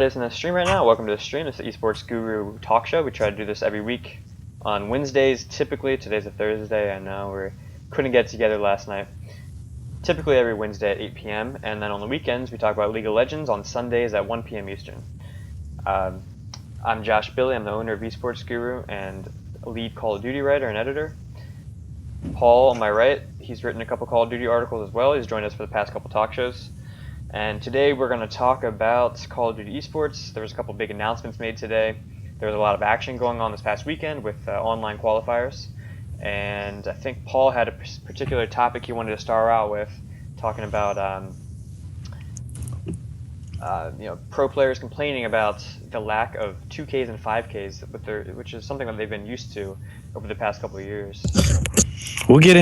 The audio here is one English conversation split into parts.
Is in the stream right now. Welcome to the stream. It's the Esports Guru Talk Show. We try to do this every week on Wednesdays. Typically, today's a Thursday. I know we couldn't get together last night. Typically every Wednesday at 8 p.m. And then on the weekends, we talk about League of Legends on Sundays at 1 p.m. Eastern. I'm Josh Billy. I'm the owner of Esports Guru and lead Call of Duty writer and editor. Paul on my right, he's written a couple Call of Duty articles as well. He's joined us for the past couple talk shows. And today we're going to talk about Call of Duty esports. There was a couple big announcements made today. There was a lot of action going on this past weekend with online qualifiers. And I think Paul had a particular topic he wanted to start out with, talking about pro players complaining about the lack of 2Ks and 5Ks, which is something that they've been used to over the past couple of years. We'll get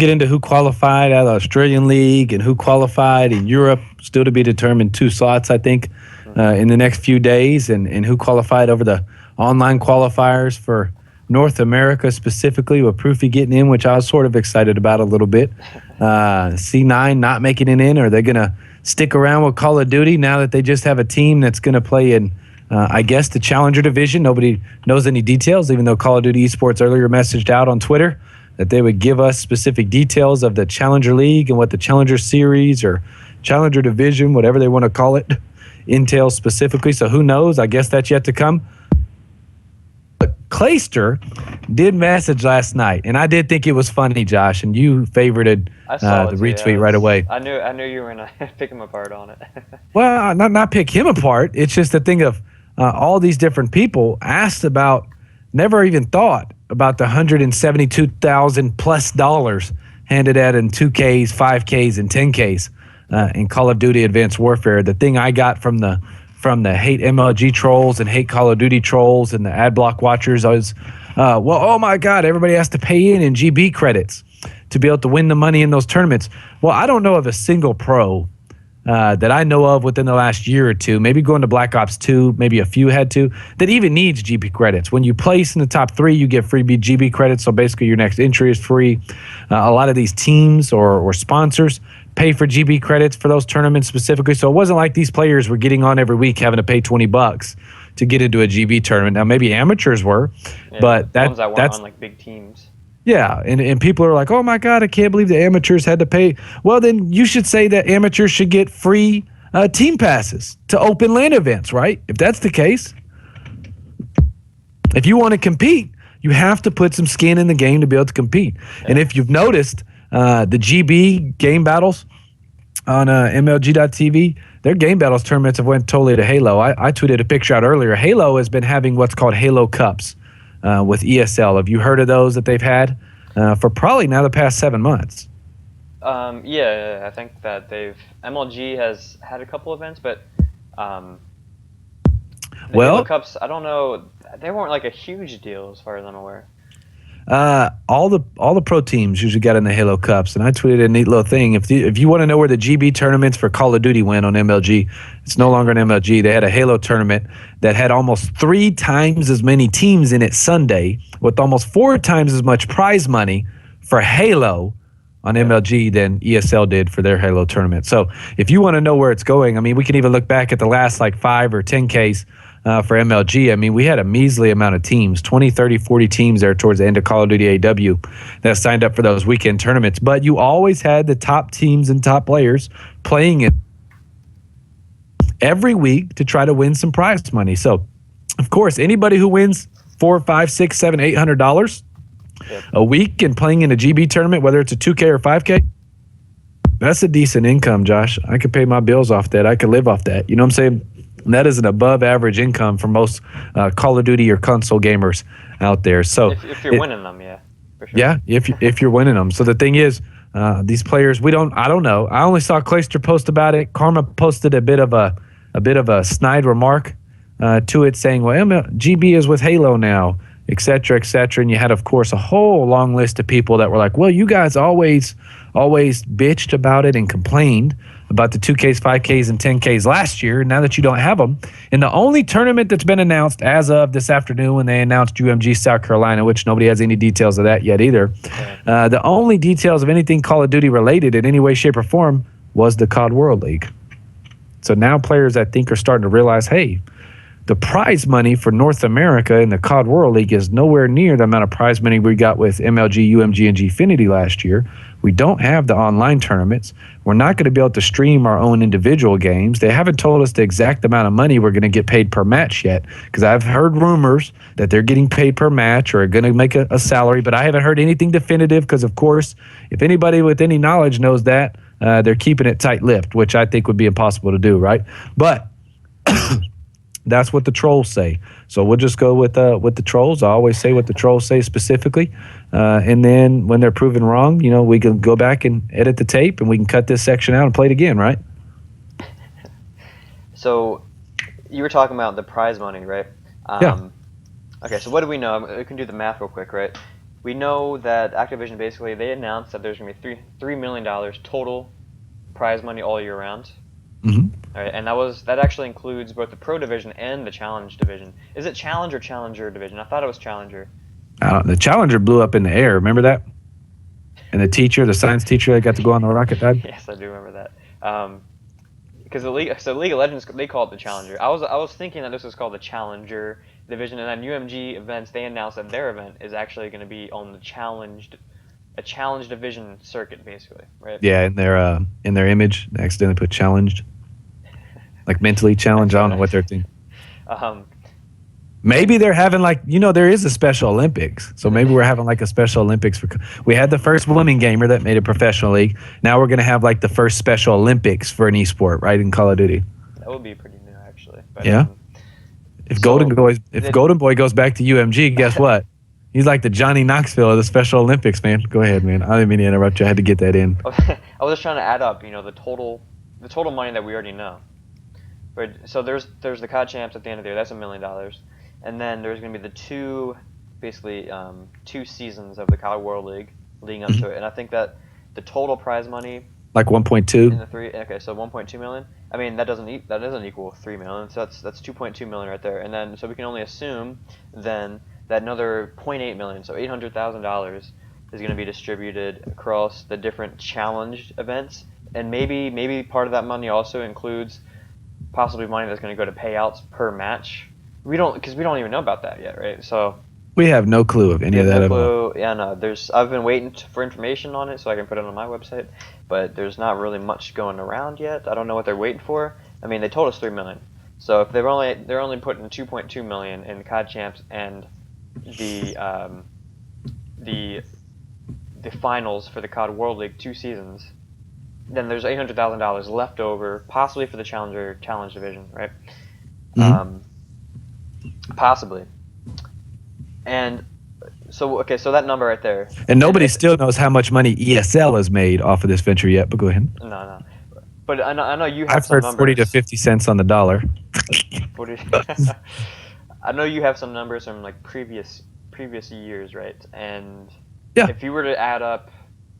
into who qualified out of the Australian League and who qualified in Europe, still to be determined, 2 slots, I think, in the next few days, and who qualified over the online qualifiers for North America specifically, with Proofy getting in, which I was sort of excited about a little bit. C9 not making it in. Are they going to stick around with Call of Duty now that they just have a team that's going to play in, I guess, the Challenger Division? Nobody knows any details, even though Call of Duty Esports earlier messaged out on Twitter that they would give us specific details of the Challenger League and what the Challenger Series or Challenger Division, whatever they want to call it, entails specifically. So who knows? I guess that's yet to come. But Clayster did message last night, and I did think it was funny, Josh, and you favorited the retweet right away. I knew you were going to pick him apart on it. Well, not pick him apart. It's just the thing of all these different people asked about, never even thought about the $172,000 plus handed out in 2Ks, 5Ks, and 10Ks in Call of Duty Advanced Warfare. The thing I got from the hate MLG trolls and hate Call of Duty trolls and the ad block watchers was, oh my God, everybody has to pay in GB credits to be able to win the money in those tournaments. Well, I don't know of a single pro that I know of within the last year or two, maybe going to Black Ops 2, maybe a few had to, that even needs GB credits. When you place in the top 3, you get free GB credits, so basically your next entry is free. A lot of these teams or sponsors pay for GB credits for those tournaments specifically, so it wasn't like these players were getting on every week having to pay $20 to get into a GB tournament. Now, maybe amateurs were, but that's on like big teams. Yeah, and people are like, oh, my God, I can't believe the amateurs had to pay. Well, then you should say that amateurs should get free team passes to open LAN events, right? If that's the case. If you want to compete, you have to put some skin in the game to be able to compete. Yeah. And if you've noticed, the GB game battles on MLG.TV, their game battles tournaments have went totally to Halo. I tweeted a picture out earlier. Halo has been having what's called Halo Cups. With ESL. Have you heard of those that they've had for probably now the past 7 months? Yeah, I think that MLG has had a couple events, but Halo Cups, I don't know, they weren't like a huge deal as far as I'm aware. All the pro teams usually got in the Halo Cups, and I tweeted a neat little thing. If you want to know where the GB tournaments for Call of Duty went on MLG, it's no longer an MLG. They had a Halo tournament that had almost 3 times as many teams in it Sunday, with almost 4 times as much prize money for Halo on MLG than ESL did for their Halo tournament. So if you want to know where it's going, I mean, we can even look back at the last like 5 or 10Ks for MLG. I mean, we had a measly amount of teams, 20, 30, 40 teams there towards the end of Call of Duty AW that signed up for those weekend tournaments. But you always had the top teams and top players playing it every week to try to win some prize money. So, of course, anybody who wins $400, $500, $600, $700, $800 a week and playing in a GB tournament, whether it's a 2K or 5K, that's a decent income, Josh. I could pay my bills off that. I could live off that. You know what I'm saying? And that is an above average income for most Call of Duty or console gamers out there. So if you're winning them, yeah, for sure. Yeah, if you're winning them. So the thing is, these players, I don't know. I only saw Clayster post about it. Karma posted a bit of a snide remark to it, saying, "Well, GB is with Halo now, et cetera, et cetera." And you had, of course, a whole long list of people that were like, "Well, you guys always bitched about it and complained about the 2Ks, 5Ks, and 10Ks last year, now that you don't have them." And the only tournament that's been announced as of this afternoon when they announced UMG South Carolina, which nobody has any details of that yet either, the only details of anything Call of Duty related in any way, shape, or form was the COD World League. So now players, I think, are starting to realize, hey, the prize money for North America in the COD World League is nowhere near the amount of prize money we got with MLG, UMG, and Gfinity last year. We don't have the online tournaments. We're not going to be able to stream our own individual games. They haven't told us the exact amount of money we're going to get paid per match yet, because I've heard rumors that they're getting paid per match or are going to make a salary, but I haven't heard anything definitive because, of course, if anybody with any knowledge knows that, they're keeping it tight-lipped, which I think would be impossible to do, right? But that's what the trolls say. So we'll just go with the trolls. I always say what the trolls say specifically. And then when they're proven wrong, we can go back and edit the tape and we can cut this section out and play it again, right? So you were talking about the prize money, right? Yeah. Okay, so what do we know? We can do the math real quick, right? We know that Activision basically, they announced that there's going to be $3 million total prize money all year round. Mm-hmm. All right, and that actually includes both the Pro Division and the Challenge Division. Is it Challenge or Challenger Division? I thought it was Challenger. The Challenger blew up in the air. Remember that? And the science teacher that got to go on the rocket died? Yes, I do remember that. Because League of Legends, they call it the Challenger. I was thinking that this was called the Challenger Division, and then UMG events, they announced that their event is actually going to be on the a Challenge Division circuit, basically, right? Yeah, in their image, they accidentally put challenged. Like mentally challenged. I don't know what they're thinking. Maybe they're having there is a Special Olympics. So maybe we're having a Special Olympics. We had the first women gamer that made a professional league. Now we're going to have the first Special Olympics for an esport, right, in Call of Duty. That would be pretty new, actually. But, yeah. If Golden Boy goes back to UMG, guess what? He's like the Johnny Knoxville of the Special Olympics, man. Go ahead, man. I didn't mean to interrupt you. I had to get that in. I was just trying to add up, the total money that we already know. But so there's the COD champs at the end of the year. That's $1 million, and then there's going to be the two seasons of the COD World League leading up to it. And I think that the total prize money, 1.2 in the three. Okay, so 1.2 million. I mean that doesn't equal 3 million. So that's 2.2 million right there. And then so we can only assume then that another 0.8 million, so $800,000, is going to be distributed across the different challenged events, and maybe part of that money also includes possibly money that's going to go to payouts per match. Because we don't even know about that yet, right? So we have no clue of any of that at all. Yeah, no. I've been waiting for information on it so I can put it on my website, but there's not really much going around yet. I don't know what they're waiting for. I mean, they told us 3 million. So if they're only putting 2.2 million in COD champs and the finals for the COD World League 2 seasons, then there's $800,000 left over, possibly for the Challenge Division, right? Mm-hmm. Possibly. And so that number right there. And nobody still knows how much money ESL has made off of this venture yet. But go ahead. No. But I know you have I've some heard numbers. 40 to 50 cents on the dollar. 40. I know you have some numbers from previous years, right? And yeah, if you were to add up,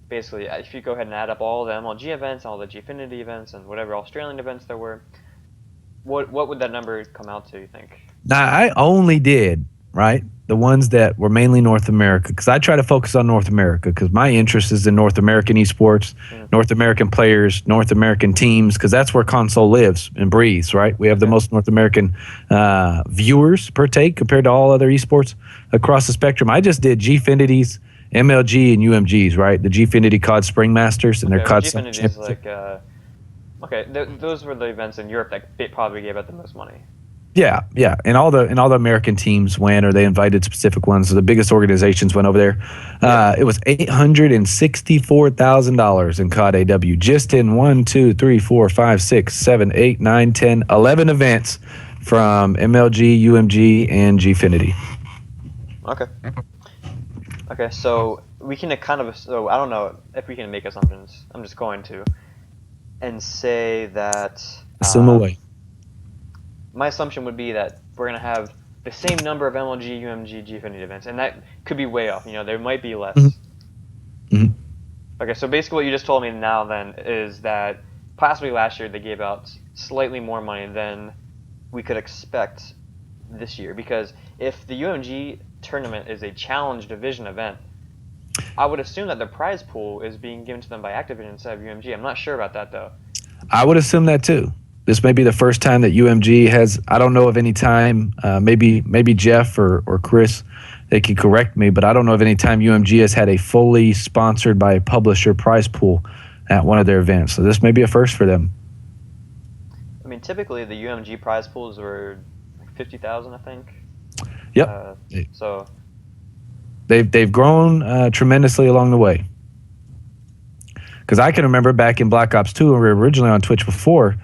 basically, if you go ahead and add up all the MLG events, all the Gfinity events, and whatever Australian events there were, what would that number come out to, you think? Now, I only did, right, the ones that were mainly North America, because I try to focus on North America, because my interest is in North American esports, North American players, North American teams, because that's where console lives and breathes, right? We have the most North American viewers per take compared to all other esports across the spectrum. I just did Gfinity's, MLG, and UMG's, right? The Gfinity COD Spring Masters and their COD Gfinity's those were the events in Europe that probably gave out the most money. Yeah, and all the American teams went, or they invited specific ones. So the biggest organizations went over there. It was $864,000 in COD AW, just in 1, 2, 3, 4, 5, 6, 7, 8, 9, 10, 11 events from MLG, UMG, and Gfinity. Okay, so we can so I don't know if we can make assumptions. I'm just going to, and say that. Assume away. My assumption would be that we're going to have the same number of MLG, UMG, Gfinity events, and that could be way off. There might be less. Mm-hmm. Okay, so basically what you just told me now then is that possibly last year they gave out slightly more money than we could expect this year, because if the UMG tournament is a Challenge Division event, I would assume that the prize pool is being given to them by Activision instead of UMG. I'm not sure about that, though. I would assume that, too. this may be the first time that UMG has. I don't know of any time. Maybe Jeff or Chris, they can correct me, but I don't know of any time UMG has had a fully sponsored by a publisher prize pool at one of their events. So this may be a first for them. I mean, typically the UMG prize pools were like 50,000, I think. Yep. So they've grown tremendously along the way. Because I can remember back in Black Ops 2, when we were originally on Twitch before,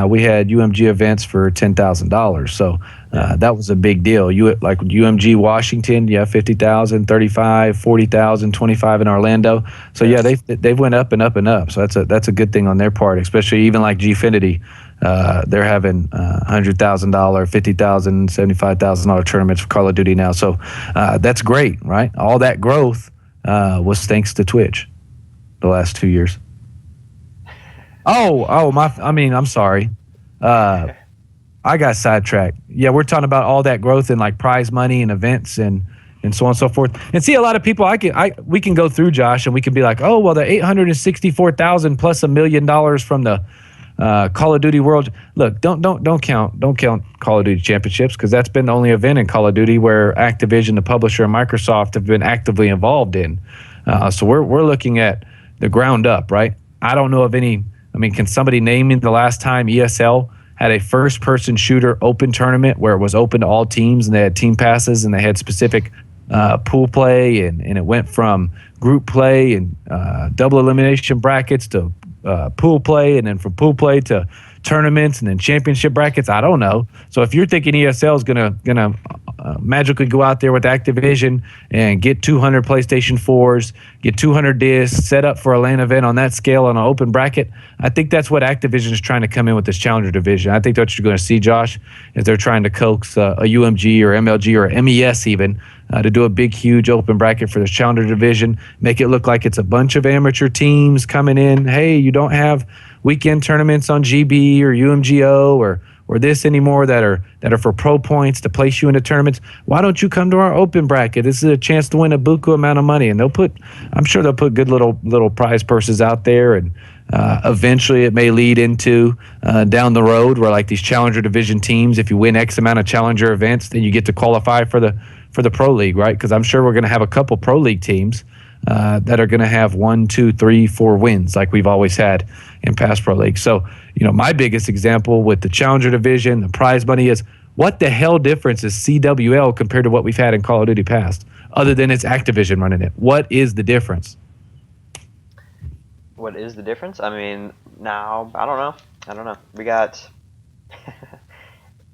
we had UMG events for $10,000. So that was a big deal. Like UMG Washington, 50,000, 35, 40,000, 25 in Orlando. So yeah, they went up and up and up. So that's a good thing on their part, especially even like Gfinity. They're having $100,000, $50,000, $75,000 tournaments for Call of Duty now. So that's great, right? All that growth was thanks to Twitch the last 2 years. I'm sorry. I got sidetracked. Yeah, we're talking about all that growth in like prize money and events and so on and so forth. And see, a lot of people we can go through, Josh, and we can be like, oh, well, the 864,000 plus $1 million from the Call of Duty World. Look, don't count Call of Duty Championships, because that's been the only event in Call of Duty where Activision, the publisher, and Microsoft have been actively involved in. So we're looking at the ground up, right? I don't know of any. I mean, can somebody name me the last time ESL had a first-person shooter open tournament where it was open to all teams and they had team passes and they had specific pool play and it went from group play and double elimination brackets to pool play, and then from pool play to tournaments and then championship brackets? I don't know. So if you're thinking ESL is gonna magically go out there with Activision and get 200 PlayStation 4s, get 200 discs, set up for a LAN event on that scale on an open bracket, I think that's what Activision is trying to come in with this Challenger division. I think that's what you're going to see, Josh, is they're trying to coax a UMG or MLG or MES even to do a big, huge open bracket for this Challenger division, make it look like it's a bunch of amateur teams coming in. Hey, you don't have weekend tournaments on GB or UMGO or this anymore that are for pro points to place you into tournaments. Why don't you come to our open bracket? This is a chance to win a buku amount of money, and I'm sure they'll put good little prize purses out there, and eventually it may lead into down the road where like these Challenger division teams, if you win X amount of Challenger events, then you get to qualify for the Pro League, right? Because I'm sure we're going to have a couple Pro League teams that are going to have 1, 2, 3, 4 wins like we've always had in past Pro Leagues. So, my biggest example with the Challenger division, the prize money is, what the hell difference is CWL compared to what we've had in Call of Duty past, other than it's Activision running it? What is the difference? What is the difference? I mean, now, I don't know. We got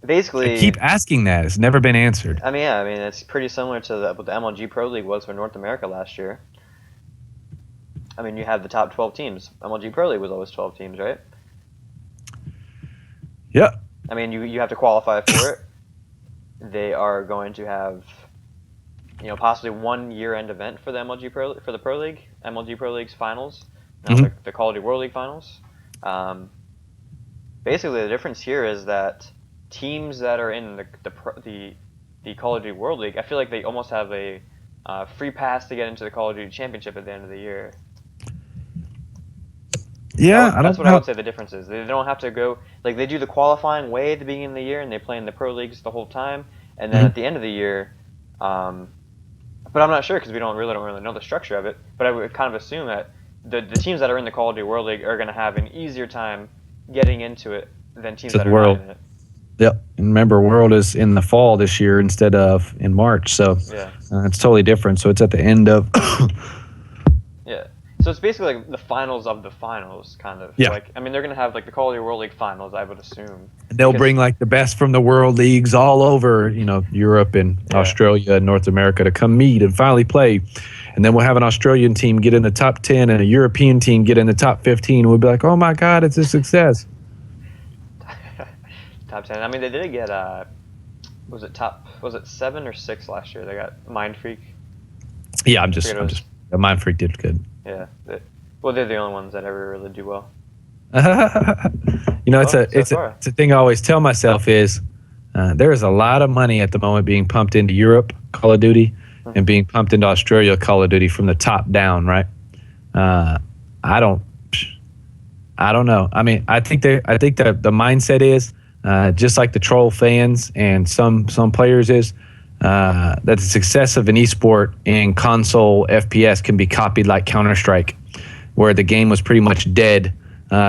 basically. I keep asking that. It's never been answered. I mean, it's pretty similar to what the MLG Pro League was for North America last year. I mean, you have the top 12 teams. MLG Pro League was always 12 teams, right? Yeah. I mean, you have to qualify for it. They are going to have, possibly one year-end event for the for the Pro League, MLG Pro League's finals, the Call of Duty World League finals. Basically, the difference here is that teams that are in the Call of Duty World League, I feel like they almost have a free pass to get into the Call of Duty Championship at the end of the year. Yeah, that's what I would say the difference is. They don't have to go, like, they do the qualifying way at the beginning of the year and they play in the Pro Leagues the whole time, and then at the end of the year, but I'm not sure because we don't really know the structure of it, but I would kind of assume that the teams that are in the Call of Duty World League are going to have an easier time getting into it than teams that are not in it. Yep. And remember, World is in the fall this year instead of in March, so it's totally different. So it's at the end of yeah. So it's basically like the finals of the finals, kind of. Yeah. Like, I mean, they're going to have like the Call of Duty World League finals, I would assume. They'll bring like the best from the world leagues all over, Europe and Australia and North America to come meet and finally play. And then we'll have an Australian team get in the top 10 and a European team get in the top 15. We'll be like, oh my God, it's a success. Top 10. I mean, they did get, was it 7 or 6 last year? They got Mind Freak. Yeah, Mind Freak did good. Yeah. They're the only ones that ever really do well. It's a thing I always tell myself is there is a lot of money at the moment being pumped into Europe, Call of Duty, and being pumped into Australia, Call of Duty from the top down, right? I don't know. I mean, I think the mindset is just like the troll fans and some players is that the success of an esport in console FPS can be copied like Counter-Strike, where the game was pretty much dead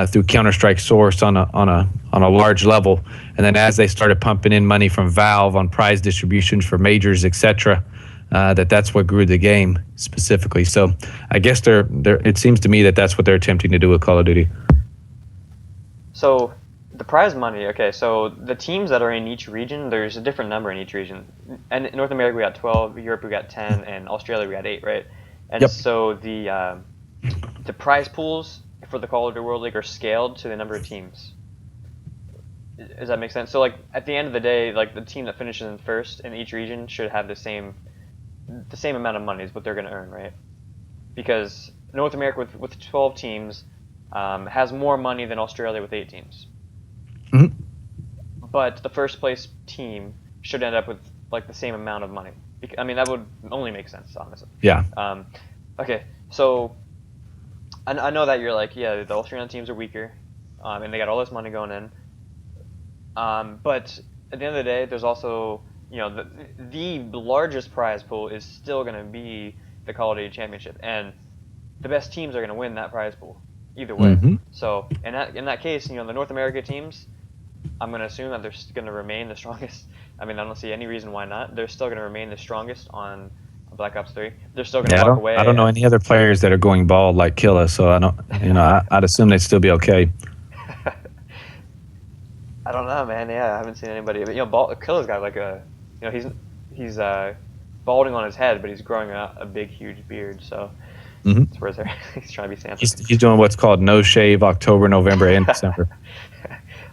through Counter-Strike Source on a large level, and then as they started pumping in money from Valve on prize distributions for majors, etc., that's what grew the game specifically. So I guess they're it seems to me that that's what they're attempting to do with Call of Duty. So the prize money, okay, so the teams that are in each region, there's a different number in each region. And in North America we got 12, Europe we got 10, and Australia we got 8, right? And Yep. so the prize pools for the Call of Duty World League are scaled to the number of teams. Does that make sense? So like at the end of the day, like the team that finishes in first in each region should have the same amount of money is what they're going to earn, right? Because North America with 12 teams has more money than Australia with 8 teams. Mm-hmm. But the first place team should end up with like the same amount of money. I mean, that would only make sense, honestly. Yeah. Okay, so I know that you're like, yeah, the Australian teams are weaker, and they got all this money going in. But at the end of the day, there's also, you know, the largest prize pool is still going to be the Call of Duty Championship, and the best teams are going to win that prize pool either way. Mm-hmm. So in that case, you know, the North America teams, I'm going to assume that they're going to remain the strongest. I mean, I don't see any reason why not. They're still going to remain the strongest on Black Ops 3. They're still going to walk away. I don't know any other players that are going bald like Killa, so I don't. You know, I'd assume they'd still be okay. I don't know, man. Yeah, I haven't seen anybody. But you know, Killa's got like a, you know, he's balding on his head, but he's growing out a big, huge beard. So that's where he's trying to be Santa. He's doing what's called no shave October, November, and December.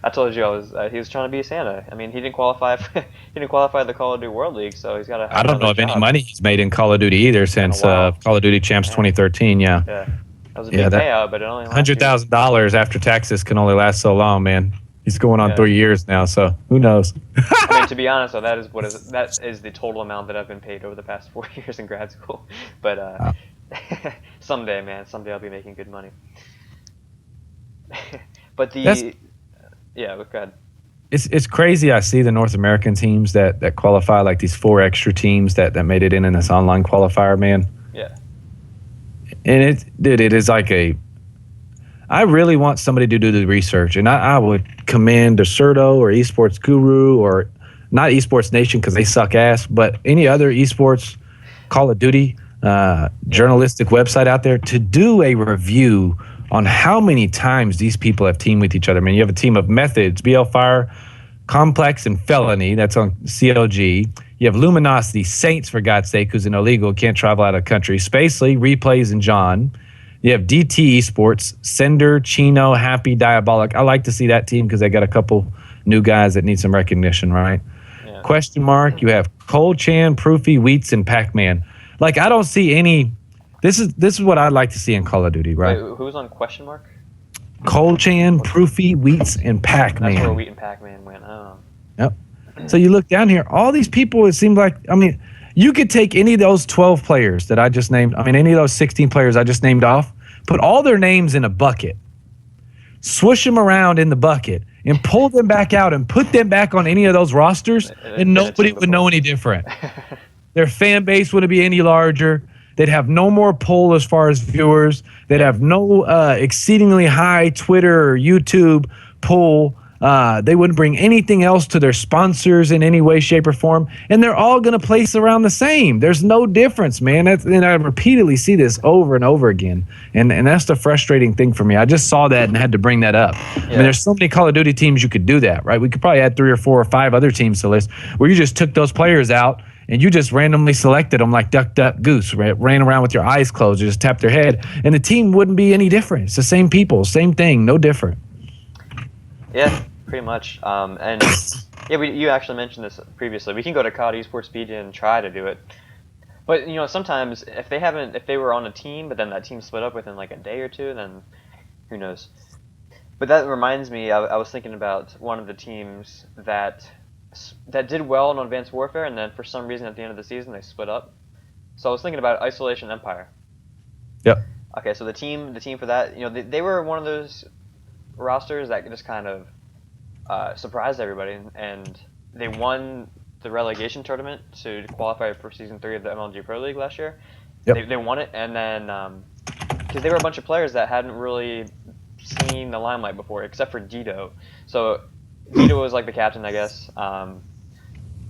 I told you he was trying to be Santa. I mean, he didn't qualify the Call of Duty World League, so he's got to. I don't know of any money he's made in Call of Duty either since Call of Duty Champs 2013. Yeah. Yeah, that was a big payout, but it only $100,000 after taxes can only last so long, man. He's going on 3 years now, so who knows? I mean, to be honest, though, that is the total amount that I've been paid over the past 4 years in grad school. But someday, man, I'll be making good money. But yeah, go ahead. It's crazy. I see the North American teams that qualify, like these 4 extra teams that made it in this online qualifier, man. Yeah. And it is like I really want somebody to do the research, and I would commend Acerto or Esports Guru or not Esports Nation because they suck ass, but any other esports Call of Duty journalistic website out there to do a review on how many times these people have teamed with each other. I mean, you have a team of Methods, BL Fire, Complex, and Felony. That's on CLG. You have Luminosity, Saints, for God's sake, who's an illegal, can't travel out of the country. Spacely, Replays, and John. You have DT Esports, Sender, Chino, Happy, Diabolic. I like to see that team because they got a couple new guys that need some recognition, right? Yeah. Question mark. You have Cole Chan, Proofy, Wheats, and Pac-Man. Like, I don't see any. This is what I'd like to see in Call of Duty, right? Wait, who's on question mark? Cole Chan, Proofy, Wheats, and Pac-Man. That's where Wheat and Pac-Man went. Oh. Yep. So you look down here, all these people, it seemed like, I mean, you could take any of those 12 players that I just named, I mean, any of those 16 players I just named off, put all their names in a bucket, swoosh them around in the bucket, and pull them back out and put them back on any of those rosters, and nobody would know any different. Their fan base wouldn't be any larger. They'd have no more pull as far as viewers. They'd have no exceedingly high Twitter or YouTube pull. They wouldn't bring anything else to their sponsors in any way, shape, or form. And they're all going to place around the same. There's no difference, man. And I repeatedly see this over and over again. And that's the frustrating thing for me. I just saw that and had to bring that up. Yeah. I mean, there's so many Call of Duty teams you could do that, right? We could probably add 3 or 4 or 5 other teams to the list where you just took those players out and you just randomly selected them like duck, duck, goose, right? Ran around with your eyes closed, you just tapped their head, and the team wouldn't be any different. It's the same people, same thing, no different. Yeah, pretty much. And yeah, you actually mentioned this previously. We can go to COD Esportspedia and try to do it. But, you know, sometimes if they were on a team, but then that team split up within like a day or two, then who knows. But that reminds me, I was thinking about one of the teams that did well in Advanced Warfare, and then for some reason at the end of the season they split up. So I was thinking about Isolation Empire. Yep. Okay, so the team for that, you know, they were one of those rosters that just kind of surprised everybody, and they won the relegation tournament to qualify for Season 3 of the MLG Pro League last year. Yep. They won it, and then because they were a bunch of players that hadn't really seen the limelight before, except for Dito. So Dito was like the captain, I guess. And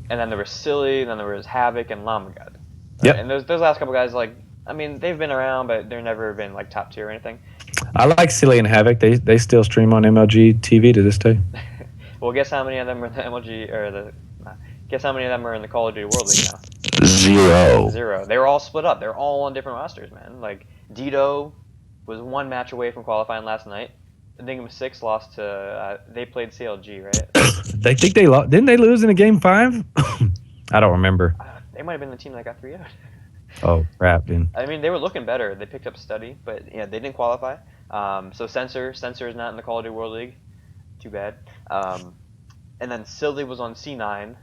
then there was Silly, and then there was Havoc and Lamagad. Right? Yep. And those last couple guys, like, I mean, they've been around, but they've never been like top tier or anything. I like Silly and Havoc. They still stream on MLG TV to this day. Well, guess how many of them are in the MLG or the? Guess how many of them are in the Call of Duty World League now? Zero. They were all split up. They're all on different rosters, man. Like Dito was one match away from qualifying last night. Enigma 6 lost to. They played CLG, right? They think they lost. Didn't they lose in a game 5? I don't remember. They might have been the team that got 3 out. Oh crap, dude. I mean, they were looking better. They picked up Study, but yeah, they didn't qualify. So Sensor is not in the Call of Duty World League. Too bad. And then Silly was on C9.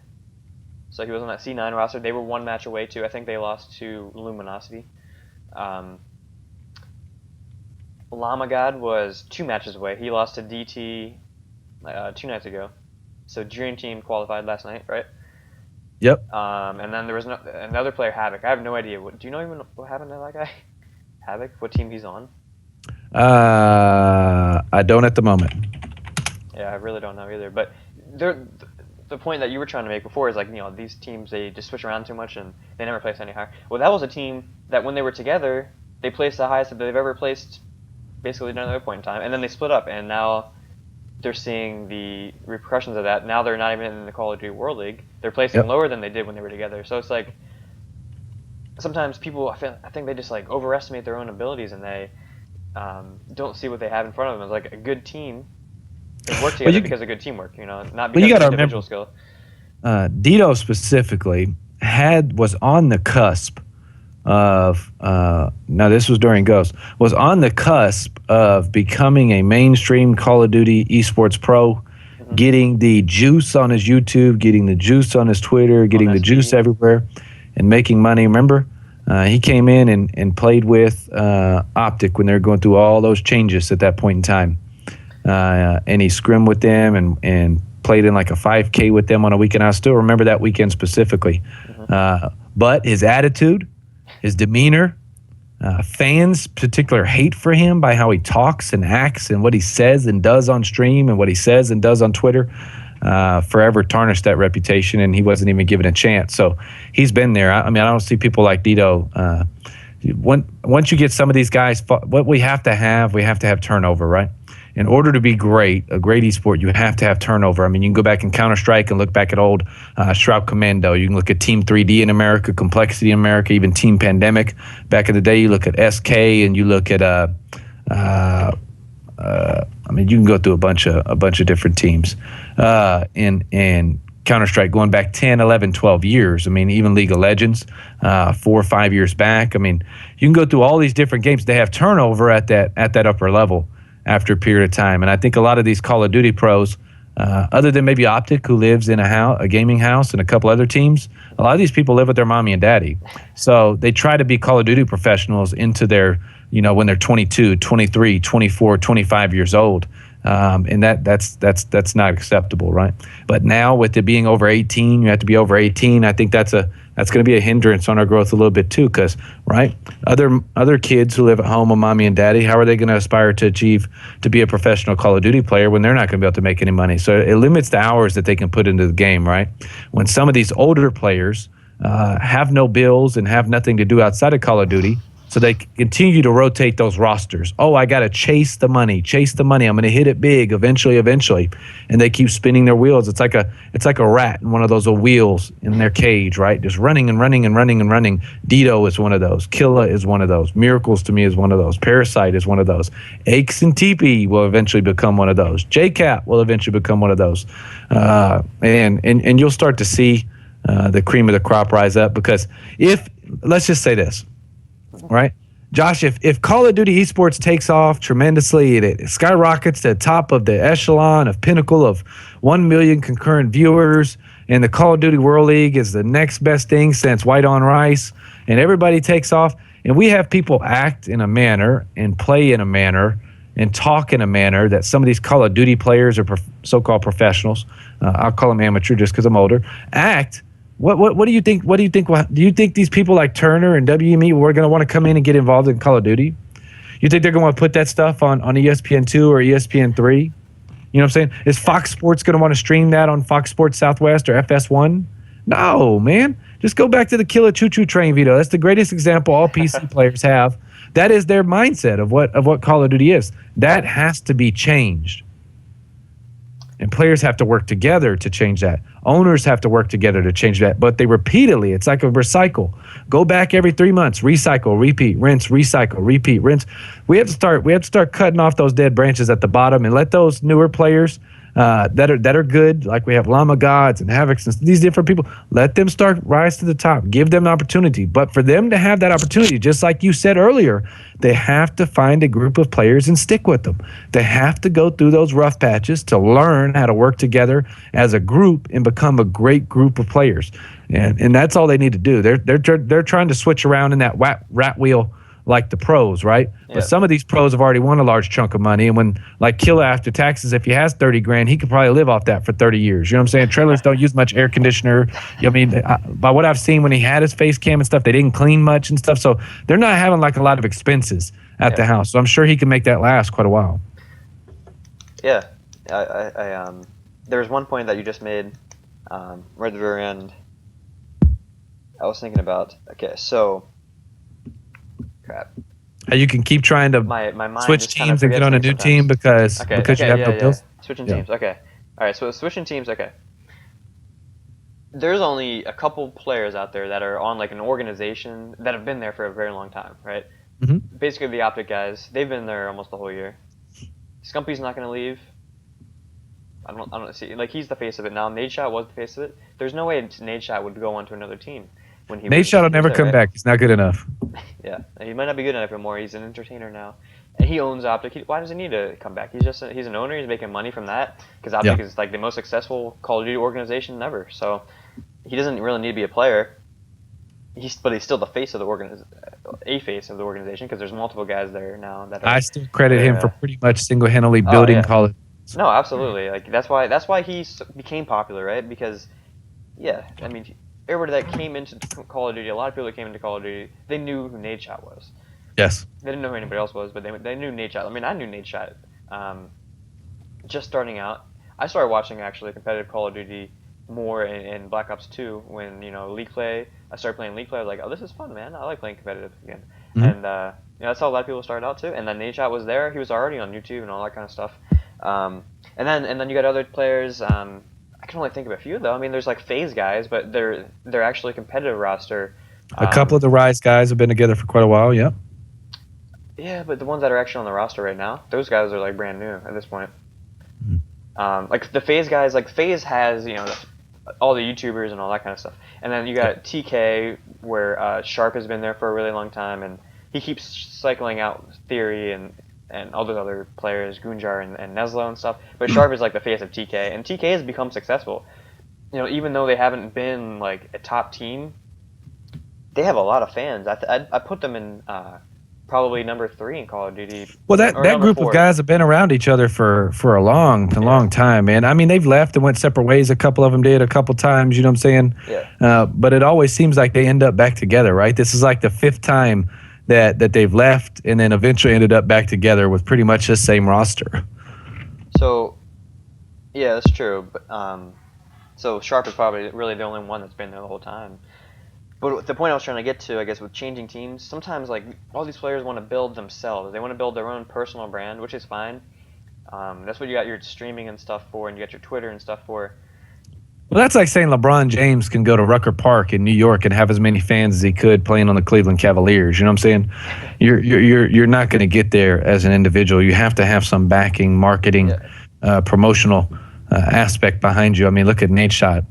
So he was on that C9 roster. They were one match away too. I think they lost to Luminosity. Lamagad was 2 matches away. He lost to DT 2 nights ago. So Dream Team qualified last night, right? Yep. And then there was another player, Havoc. I have no idea. Do you know even what happened to that guy? Havoc? What team he's on? I don't at the moment. Yeah, I really don't know either. But the point that you were trying to make before is like, these teams, they just switch around too much and they never place any higher. Well, that was a team that when they were together, they placed the highest that they've ever placed basically at another point in time. And then they split up, and now they're seeing the repercussions of that. Now they're not even in the Call of Duty World League. They're placing lower than they did when they were together. So it's like sometimes people, I think they just like overestimate their own abilities, and they don't see what they have in front of them. It's like a good team. They work together because of good teamwork, not because of individual skill. Dito specifically was on the cusp of now this was during Ghost, was on the cusp of becoming a mainstream Call of Duty eSports pro, getting the juice on his YouTube, getting the juice on his Twitter, getting the juice everywhere, and making money. Remember, he came in and played with Optic when they were going through all those changes at that point in time. And he scrimmed with them and played in like a 5K with them on a weekend. I still remember that weekend specifically. But his attitude, his demeanor, fans' particular hate for him by how he talks and acts and what he says and does on stream and what he says and does on Twitter, forever tarnished that reputation, and he wasn't even given a chance. So he's been there. I mean, I don't see people like Dito. Once you get some of these guys, what we have to have turnover, right? In order to be great, a great esport, you have to have turnover. I mean, you can go back in Counter-Strike and look back at old Shroud Commando. You can look at Team 3D in America, Complexity in America, even Team Pandemic. Back in the day, you look at SK and you look at I mean, you can go through a bunch of different teams in Counter-Strike going back 10, 11, 12 years. I mean, even League of Legends, 4 or 5 years back. I mean, you can go through all these different games. They have turnover at that upper level after a period of time. And I think a lot of these Call of Duty pros, other than maybe Optic, who lives in a gaming house, and a couple other teams, a lot of these people live with their mommy and daddy. So they try to be Call of Duty professionals into their, when they're 22, 23, 24, 25 years old. And that's not acceptable, right? But now with it being over 18, you have to be over 18. I think that's going to be a hindrance on our growth a little bit too, because right, other kids who live at home with mommy and daddy, how are they going to aspire to achieve to be a professional Call of Duty player when they're not going to be able to make any money? So it limits the hours that they can put into the game, right? When some of these older players have no bills and have nothing to do outside of Call of Duty, so they continue to rotate those rosters. Oh, I got to chase the money. I'm going to hit it big eventually. And they keep spinning their wheels. It's like a rat in one of those wheels in their cage, right? Just running and running and running and running. Dito is one of those. Killa is one of those. Miracles to me is one of those. Parasite is one of those. Aches and TP will eventually become one of those. JCap will eventually become one of those. And you'll start to see the cream of the crop rise up, because let's just say this, right? Josh, if Call of Duty eSports takes off tremendously, it skyrockets to the top of the echelon of pinnacle of 1 million concurrent viewers, and the Call of Duty World League is the next best thing since white on rice, and everybody takes off, and we have people act in a manner and play in a manner and talk in a manner that some of these Call of Duty players or so-called professionals, I'll call them amateur just because I'm older, act. What do you think? What do you think? Do you think these people like Turner and WME were going to want to come in and get involved in Call of Duty? You think they're going to want to put that stuff on ESPN2 or ESPN3? You know what I'm saying? Is Fox Sports going to want to stream that on Fox Sports Southwest or FS1? No, man. Just go back to the Kill a Choo Choo Train video. That's the greatest example all PC players have. That is their mindset of what Call of Duty is. That has to be changed. And players have to work together to change that. Owners have to work together to change that. But they repeatedly, it's like a recycle. Go back every 3 months, recycle, repeat, rinse, recycle, repeat, rinse. We have to start cutting off those dead branches at the bottom and let those newer players that are good, like we have Llama Gods and Havocs and these different people, let them start rise to the top. Give them an opportunity. But for them to have that opportunity, just like you said earlier, they have to find a group of players and stick with them. They have to go through those rough patches to learn how to work together as a group and become a great group of players. And that's all they need to do. They're trying to switch around in that rat wheel like the pros, right? Yeah. But some of these pros have already won a large chunk of money. And when, like Killa after taxes, if he has 30 grand, he could probably live off that for 30 years. You know what I'm saying? Trailers don't use much air conditioner. I mean, by what I've seen when he had his face cam and stuff, they didn't clean much and stuff. So they're not having like a lot of expenses at the house. So I'm sure he can make that last quite a while. Yeah. There was one point that you just made right at the very end. I was thinking about, okay, so crap. You can keep trying to my mind switch teams and get on a new team because you have no bills. Switching teams. Okay. All right. So switching teams. Okay. There's only a couple players out there that are on like an organization that have been there for a very long time, right? Mm-hmm. Basically, the Optic guys. They've been there almost the whole year. Scumpy's not going to leave. I don't see. Like he's the face of it now. Nadeshot was the face of it. There's no way Nadeshot would go on to another team. Nadeshot will never come back. He's not good enough. Yeah, he might not be good enough anymore. He's an entertainer now, and he owns Optic. Why does he need to come back? He's an owner. He's making money from that because Optic is like the most successful Call of Duty organization ever. So he doesn't really need to be a player. But he's still the face of the organization because there's multiple guys there now that I still credit him for pretty much single-handedly building Call of Duty. No, absolutely. Like that's why he became popular, right? Because I mean. Everybody that came into Call of Duty, a lot of people that came into Call of Duty, they knew who Nadeshot was. Yes. They didn't know who anybody else was, but they knew Nadeshot. I mean, I knew Nadeshot. Just starting out, I started watching actually competitive Call of Duty more in Black Ops 2 when League Play. I started playing League Play. I was like, oh, this is fun, man. I like playing competitive again. Mm-hmm. And that's how a lot of people started out too. And then Nadeshot was there. He was already on YouTube and all that kind of stuff. And then you got other players. I can only think of a few though. I mean, there's like FaZe guys, but they're actually a competitive roster. A couple of the Rise guys have been together for quite a while. Yep. Yeah, but the ones that are actually on the roster right now, those guys are like brand new at this point. Mm-hmm. Like the FaZe guys, like FaZe has all the YouTubers and all that kind of stuff, and then you got TK where Sharp has been there for a really long time, and he keeps cycling out Theory and all those other players, Gunjar and Neslo and stuff. But Sharp is like the face of TK, and TK has become successful. Even though they haven't been like a top team, they have a lot of fans. I put them in probably number 3 in Call of Duty. Well, that group 4. Of guys have been around each other for a long time, man. I mean, they've left and went separate ways. A couple of them did a couple times. You know what I'm saying? Yeah. But it always seems like they end up back together, right? This is like the 5th time that they've left and then eventually ended up back together with pretty much the same roster. So, yeah, that's true. But so Sharp is probably really the only one that's been there the whole time. But the point I was trying to get to, I guess, with changing teams, sometimes like all these players want to build themselves. They want to build their own personal brand, which is fine. That's what you got your streaming and stuff for, and you got your Twitter and stuff for. Well, that's like saying LeBron James can go to Rucker Park in New York and have as many fans as he could playing on the Cleveland Cavaliers. You know what I'm saying? You're not going to get there as an individual. You have to have some backing, marketing, promotional aspect behind you. I mean, look at Nadeshot.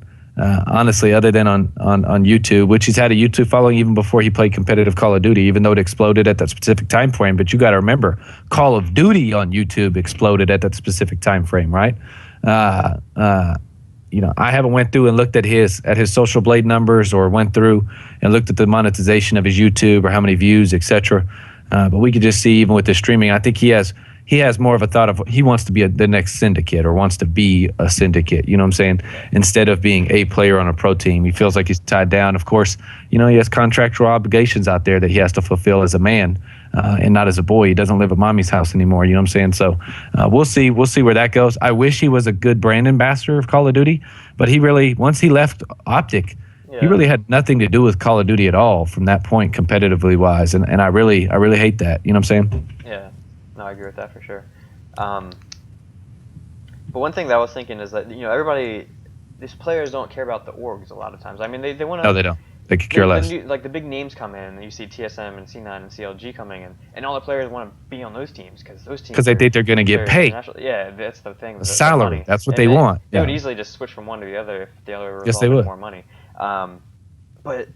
Honestly, other than on YouTube, which he's had a YouTube following even before he played competitive Call of Duty, even though it exploded at that specific time frame. But you got to remember, Call of Duty on YouTube exploded at that specific time frame, right? I haven't went through and looked at his Social Blade numbers or went through and looked at the monetization of his YouTube or how many views, etc. But we could just see even with the streaming, I think he has he has more of a thought of he wants to be the next syndicate or wants to be a syndicate. You know what I'm saying? Instead of being a player on a pro team, he feels like he's tied down. Of course, he has contractual obligations out there that he has to fulfill as a man and not as a boy. He doesn't live at mommy's house anymore. You know what I'm saying? So we'll see. We'll see where that goes. I wish he was a good brand ambassador of Call of Duty, but he really, once he left Optic, he really had nothing to do with Call of Duty at all from that point, competitively wise, and I really hate that. You know what I'm saying? Yeah, no, I agree with that for sure. But one thing that I was thinking is that everybody, these players don't care about the orgs a lot of times. I mean, they want to. No, they don't. They could care less. Like the big names come in, and you see TSM and C9 and CLG coming in, and all the players want to be on those teams because they think they're going to get paid. Yeah, that's the thing. The salary. Money. That's what they want. They would easily just switch from one to the other if the other yes, they would. more money. But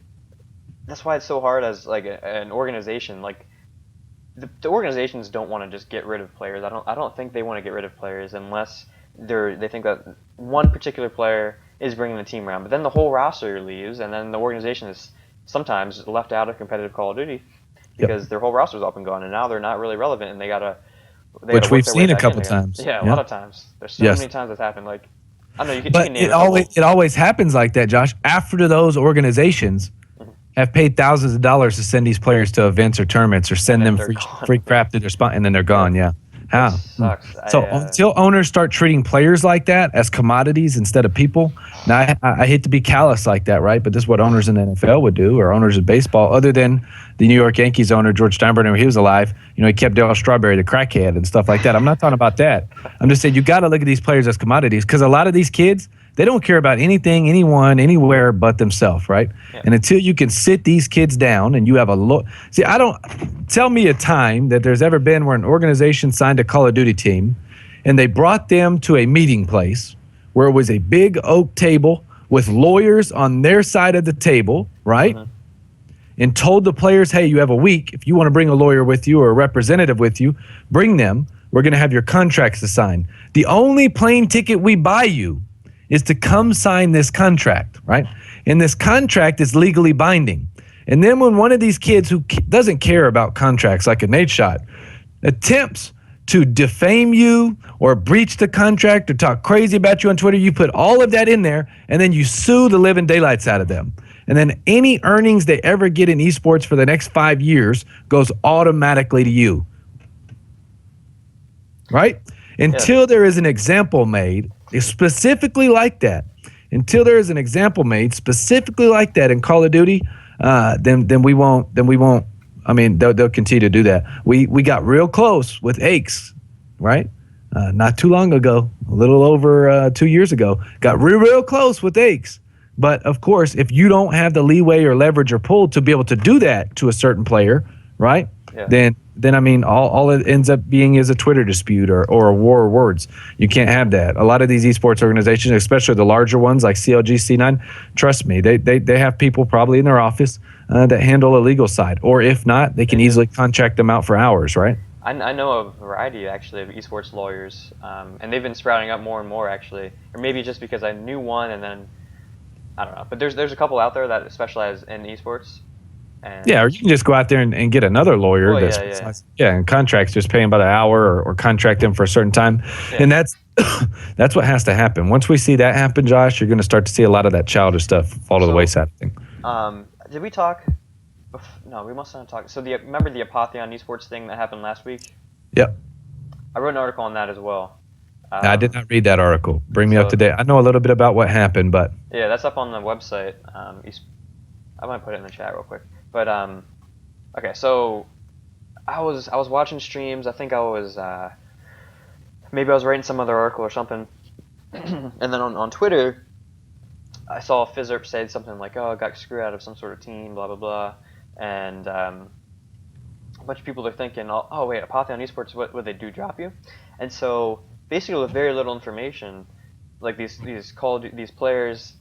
that's why it's so hard as like an organization. Like the organizations don't want to just get rid of players. I don't think they want to get rid of players unless they think that one particular player is bringing the team around. But then the whole roster leaves, and then the organization is sometimes left out of competitive Call of Duty because their whole roster is up and gone, and now they're not really relevant, and they gotta which we've seen a couple times. Yeah, a lot of times. There's so many times that's happened. Like I don't know, but it always happens like that, Josh. After those organizations have paid thousands of dollars to send these players to events or tournaments or send them free crap to their spot, and then they're gone. Yeah. How? Sucks. So until owners start treating players like that as commodities instead of people, now I hate to be callous like that, right? But this is what owners in the NFL would do, or owners of baseball, other than the New York Yankees owner, George Steinbrenner, when he was alive. He kept Darryl Strawberry, the crackhead, and stuff like that. I'm not talking about that. I'm just saying you got to look at these players as commodities because a lot of these kids, they don't care about anything, anyone, anywhere but themselves, right? Yeah. And until you can sit these kids down and you have tell me a time that there's ever been where an organization signed a Call of Duty team and they brought them to a meeting place where it was a big oak table with lawyers on their side of the table, right? Mm-hmm. And told the players, hey, you have a week. If you want to bring a lawyer with you or a representative with you, bring them. We're going to have your contracts to sign. The only plane ticket we buy you is to come sign this contract, right? And this contract is legally binding. And then when one of these kids who doesn't care about contracts like a Nate Shot attempts to defame you or breach the contract or talk crazy about you on Twitter, you put all of that in there and then you sue the living daylights out of them. And then any earnings they ever get in esports for the next 5 years goes automatically to you, right? Until there is an example made specifically like that, until there is an example made specifically like that in Call of Duty, then we won't. I mean, they'll continue to do that. We got real close with Aches, right? Not too long ago, a little over 2 years ago, got real close with Aches. But of course, if you don't have the leeway or leverage or pull to be able to do that to a certain player, right? Yeah. Then I mean, all it ends up being is a Twitter dispute or a war of words. You can't have that. A lot of these esports organizations, especially the larger ones like CLG, C9, trust me, they have people probably in their office that handle the legal side. Or if not, they can easily contract them out for hours, right? I know a variety, actually, of esports lawyers, and they've been sprouting up more and more, actually. Or maybe just because I knew one and then, I don't know. But there's a couple out there that specialize in esports. Yeah, or you can just go out there and get another lawyer. And contracts, just pay them by the hour or contract them for a certain time. Yeah. And that's what has to happen. Once we see that happen, Josh, you're going to start to see a lot of that childish stuff fall to the wayside. Did we talk? No, we must not have talked. So remember the Apotheon esports thing that happened last week? Yep. I wrote an article on that as well. I did not read that article. Bring me up to date. I know a little bit about what happened, but... Yeah, that's up on the website. I might put it in the chat real quick. But okay, so I was watching streams. I think I was maybe I was writing some other article or something, and then on Twitter, I saw Fizzerp say something like, "Oh, I got screwed out of some sort of team, blah blah blah," and a bunch of people are thinking, "Oh wait, Apotheon Esports, what would they do? Drop you?" And so basically, with very little information, like these players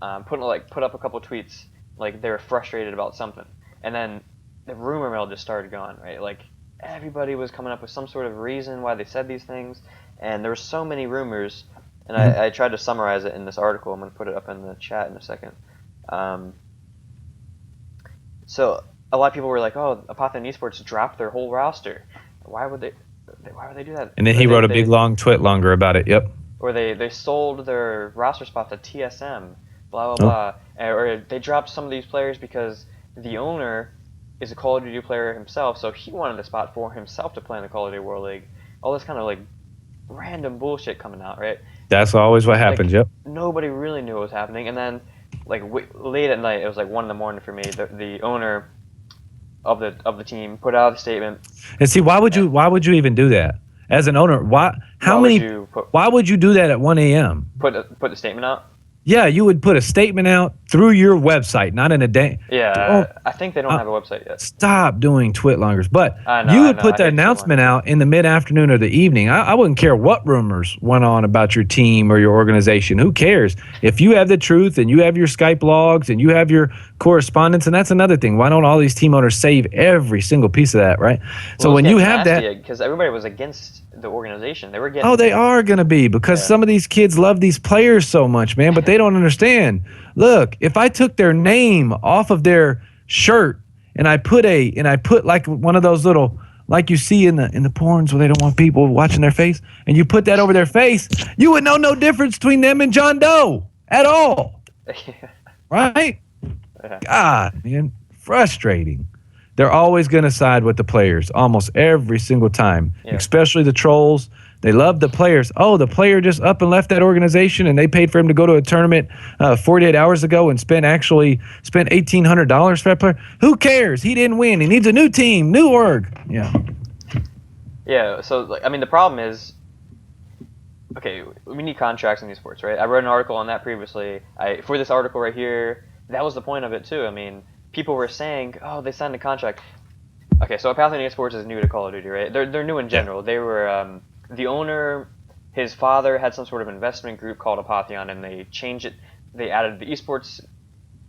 put up a couple tweets. Like they were frustrated about something, and then the rumor mill just started going, right? Like everybody was coming up with some sort of reason why they said these things, and there were so many rumors. And I tried to summarize it in this article. I'm going to put it up in the chat in a second. So a lot of people were like, "Oh, Apotheon Esports dropped their whole roster. Why would they?" Why would they do that? And then he wrote a big long twit longer about it. Yep. Or they sold their roster spot to TSM, blah blah Oh. blah. Or they dropped some of these players because the owner is a Call of Duty player himself, so he wanted a spot for himself to play in the Call of Duty World League. All this kind of like random bullshit coming out, right? That's always what happens. Like, Yep. nobody really knew what was happening, and then like late at night, it was like 1 in the morning for me. The owner of the team put out a statement. And see, why would you even do that as an owner? Why would you do that at 1 a.m.? Put the statement out? Yeah, you would put a statement out through your website, not in a day. Yeah, I think they don't have a website yet. Stop doing twit longers. But I you would know, put I the hate announcement out in the mid-afternoon or the evening. I wouldn't care what rumors went on about your team or your organization. Who cares? If you have the truth and you have your Skype logs and you have your correspondence, and that's another thing. Why don't all these team owners save every single piece of that, right? So when you have that, because everybody was against the organization. They were getting. Oh, they are going to be, because some of these kids love these players so much, man, but they don't understand. Look, if I took their name off of their shirt and I put like one of those little, like you see in the porns where they don't want people watching their face, and you put that over their face, you would know no difference between them and John Doe at all. Right? Yeah. God, man, frustrating. They're always going to side with the players almost every single time, especially the trolls. They love the players. Oh, the player just up and left that organization, and they paid for him to go to a tournament 48 hours ago and spent $1,800 for that player. Who cares? He didn't win. He needs a new team, new org. Yeah. Yeah. So I mean, the problem is, okay, we need contracts in esports, right? I wrote an article on that previously. For this article right here, that was the point of it too. I mean, people were saying, oh, they signed a contract. Okay, so Pathfinder eSports is new to Call of Duty, right? They're new in general. They were the owner, his father had some sort of investment group called Apotheon, and they changed it. They added the esports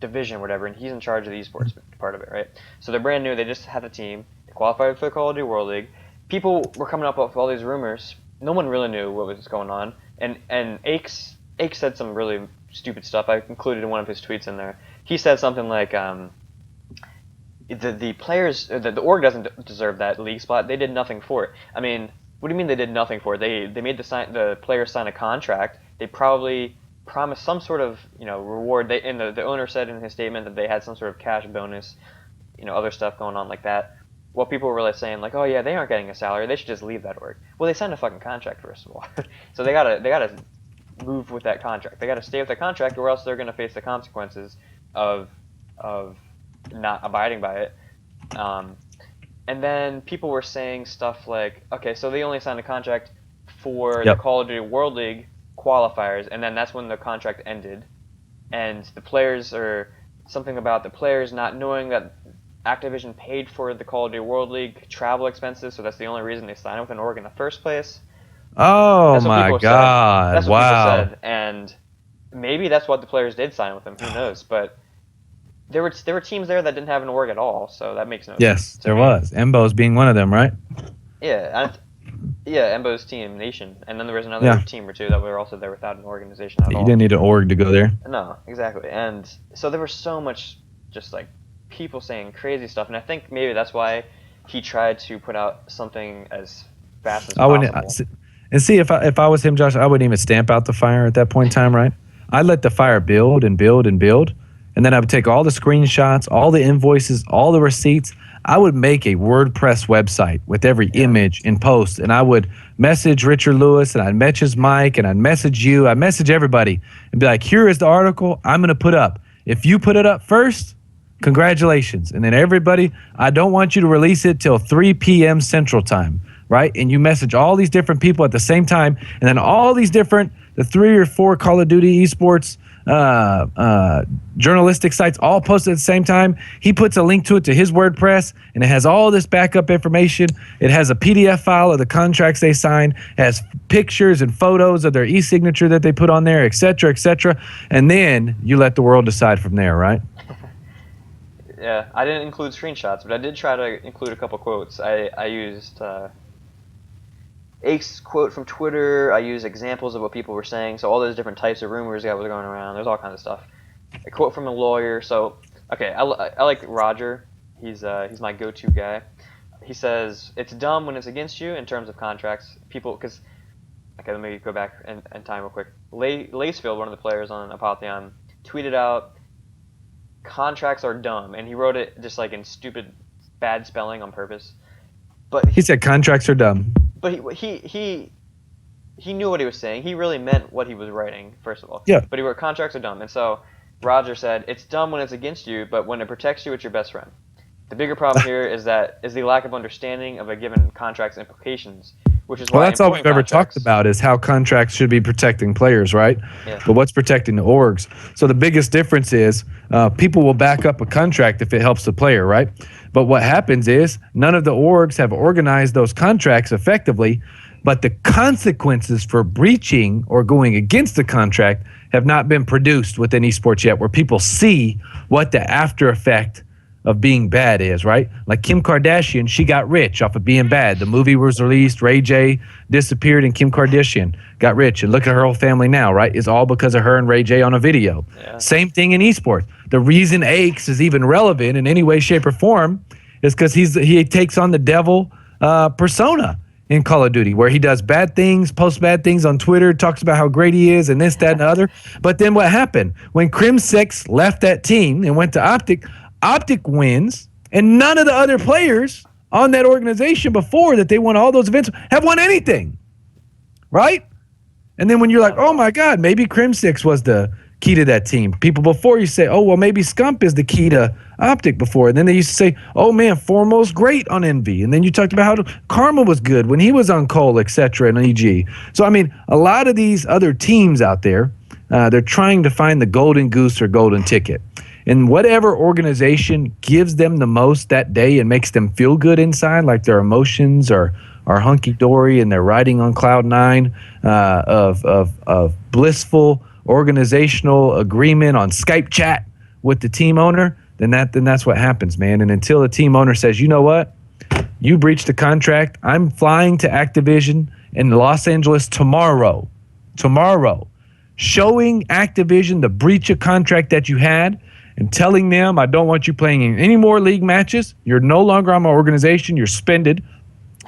division, whatever, and he's in charge of the esports part of it, right? So they're brand new. They just had a team. They qualified for the Call of Duty World League. People were coming up with all these rumors. No one really knew what was going on. And Aches said some really stupid stuff. I included one of his tweets in there. He said something like, the players, the org doesn't deserve that league spot. They did nothing for it. I mean, what do you mean they did nothing for it? They made the players sign a contract. They probably promised some sort of reward. And the owner said in his statement that they had some sort of cash bonus, other stuff going on like that. Well, people were really saying like, oh yeah, they aren't getting a salary. They should just leave that org. Well, they signed a fucking contract first of all, so they gotta move with that contract. They gotta stay with the contract, or else they're gonna face the consequences of not abiding by it. And then people were saying stuff like, okay, so they only signed a contract for the Call of Duty World League qualifiers, and then that's when the contract ended. And the players, or something about the players not knowing that Activision paid for the Call of Duty World League travel expenses, so that's the only reason they signed with an org in the first place. Oh my God! That's what wow. people said, and maybe that's what the players did sign with them. Who knows? But there were teams there that didn't have an org at all, so that makes no sense. Yes, there was. Embo's being one of them, right? Yeah, Embo's team, Nation, and then there was another team or two that were also there without an organization at all. You didn't need an org to go there. No, exactly. And so there was so much just like people saying crazy stuff, and I think maybe that's why he tried to put out something as fast as possible. And see, if I was him, Josh, I wouldn't even stamp out the fire at that point in time, right? I'd let the fire build and build and build. And then I would take all the screenshots, all the invoices, all the receipts. I would make a WordPress website with every image and post. And I would message Richard Lewis, and I'd message Mike, and I'd message you. I'd message everybody and be like, here is the article I'm going to put up. If you put it up first, congratulations. And then everybody, I don't want you to release it till 3 p.m. Central Time, right? And you message all these different people at the same time. And then all these different, the 3 or 4 Call of Duty eSports journalistic sites all posted at the same time. He puts a link to it to his WordPress, and it has all this backup information. It has a PDF file of the contracts they signed, it has pictures and photos of their e-signature that they put on there, etc., etc. And then you let the world decide from there, right? Yeah, I didn't include screenshots, but I did try to include a couple quotes. I used Ake's quote from Twitter. I used examples of what people were saying. So all those different types of rumors that was going around. There's all kinds of stuff. A quote from a lawyer. So okay, I like Roger. He's my go-to guy. he says it's dumb when it's against you in terms of contracts. People, because okay, let me go back in time real quick. Lacefield, one of the players on Apotheon, tweeted out, "Contracts are dumb," and he wrote it just like in stupid, bad spelling on purpose. But He said contracts are dumb. But he knew what he was saying. He really meant what he was writing, first of all. Yeah. But he wrote contracts are dumb, and so Roger said it's dumb when it's against you, but when it protects you, it's your best friend. The bigger problem here is the lack of understanding of a given contract's implications, which is why. Well, that's all we've ever talked about is how contracts should be protecting players, right? Yeah. But what's protecting the orgs? So the biggest difference is people will back up a contract if it helps the player, right? But what happens is none of the orgs have organized those contracts effectively, but the consequences for breaching or going against the contract have not been produced within esports yet, where people see what the after effect of being bad is, right? Like Kim Kardashian, she got rich off of being bad. The movie was released, Ray J disappeared, and Kim Kardashian got rich. And look at her whole family now, right? It's all because of her and Ray J on a video. Yeah. Same thing in esports. The reason Aches is even relevant in any way, shape, or form is because he takes on the devil persona in Call of Duty, where he does bad things, posts bad things on Twitter, talks about how great he is, and this, that, and the other. But then what happened? When Crim6 left that team and went to Optic wins, and none of the other players on that organization before that they won all those events have won anything, right? And then when you're like, oh my God, maybe Crim6 was the key to that team. People before you say, oh, well, maybe Scump is the key to Optic before. And then they used to say, oh man, Foremost great on Envy. And then you talked about how Karma was good when he was on Cole, etc. and EG. So, I mean, a lot of these other teams out there, they're trying to find the golden goose or golden ticket. And whatever organization gives them the most that day and makes them feel good inside, like their emotions are hunky-dory and they're riding on cloud nine of blissful organizational agreement on Skype chat with the team owner, then that's what happens, man. And until the team owner says, you know what, you breached the contract, I'm flying to Activision in Los Angeles tomorrow, showing Activision the breach of contract that you had and telling them I don't want you playing in any more league matches. You're no longer on my organization. You're suspended